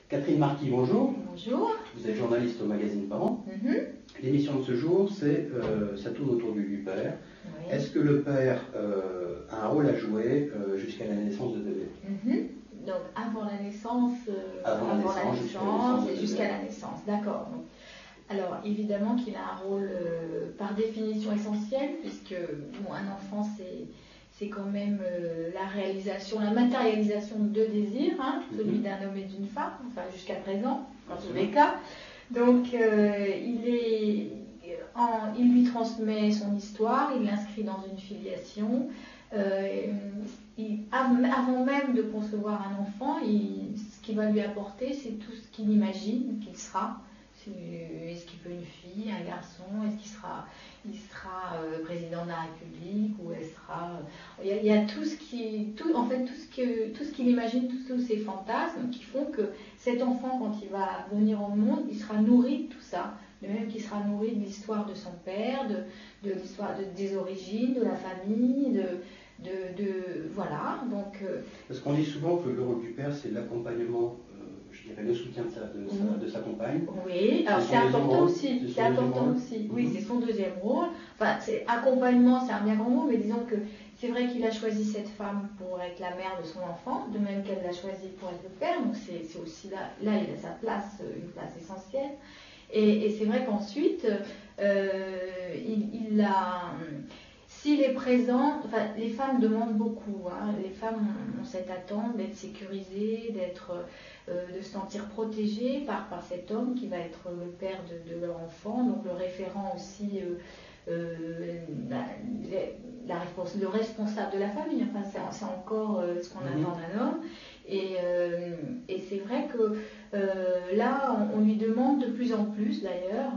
Catherine Marquis, bonjour. Bonjour. Vous êtes journaliste au magazine Parents. L'émission de ce jour, ça tourne autour du père. Oui. Est-ce que le père a un rôle à jouer jusqu'à la naissance de bébé? Donc avant la naissance, jusqu'à la naissance, d'accord. Alors évidemment qu'il a un rôle par définition essentiel, puisque un enfant c'est quand même la réalisation, la matérialisation de deux désirs, celui d'un homme et d'une femme, enfin jusqu'à présent, dans tous les cas. Donc il lui transmet son histoire, il l'inscrit dans une filiation. Avant même de concevoir un enfant, ce qu'il va lui apporter, c'est tout ce qu'il imagine qu'il sera. Est-ce qu'il veut une fille, un garçon? Est-ce qu'il sera président de la République, ou elle sera... Il y a tout ce qu'il imagine, tous ces fantasmes qui font que cet enfant, quand il va venir au monde, il sera nourri de tout ça. De même qu'il sera nourri de l'histoire de son père, de l'histoire des origines, de la famille, voilà. Donc, parce qu'on dit souvent que le rôle du père, c'est l'accompagnement, je dirais le soutien de sa compagne. Oui, alors c'est important aussi. C'est important aussi. Oui, c'est son deuxième rôle. Enfin, accompagnement, c'est un bien grand mot, mais disons que c'est vrai qu'il a choisi cette femme pour être la mère de son enfant, de même qu'elle l'a choisi pour être le père. Donc c'est aussi là il a sa place, une place essentielle. Et c'est vrai qu'ensuite, s'il est présent, enfin, les femmes demandent beaucoup. Les femmes ont cette attente d'être sécurisées, de se sentir protégées par cet homme qui va être le père de leur enfant, donc le référent aussi, le responsable de la famille. Enfin, c'est encore ce qu'on attend d'un homme. Et c'est vrai que là, on lui demande de plus en plus d'ailleurs,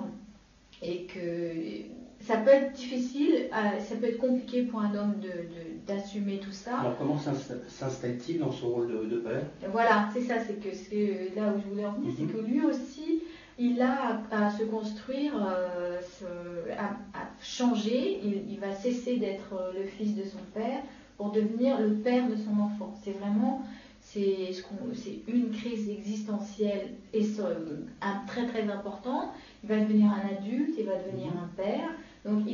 et que ça peut être difficile, ça peut être compliqué pour un homme d'assumer tout ça. Alors comment s'installe-t-il dans son rôle de père? Voilà, c'est ça, c'est là où je voulais en venir, c'est que lui aussi, il a à se construire, à changer, il va cesser d'être le fils de son père pour devenir le père de son enfant. C'est vraiment... C'est une crise existentielle et très très importante. Il va devenir un adulte, il va devenir un père. Donc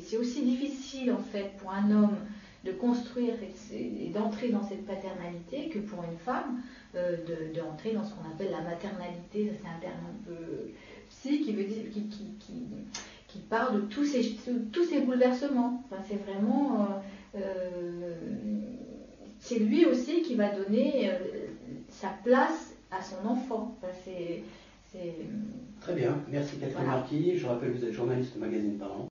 c'est aussi difficile en fait pour un homme de construire et d'entrer dans cette paternalité que pour une femme d'entrer dans ce qu'on appelle la maternalité. C'est un terme un peu psy qui veut dire qui parle de tous ces bouleversements. Enfin, c'est vraiment c'est lui aussi qui va donner sa place à son enfant. Enfin, Très bien, merci Catherine Marquis. Je rappelle que vous êtes journaliste au magazine Parents.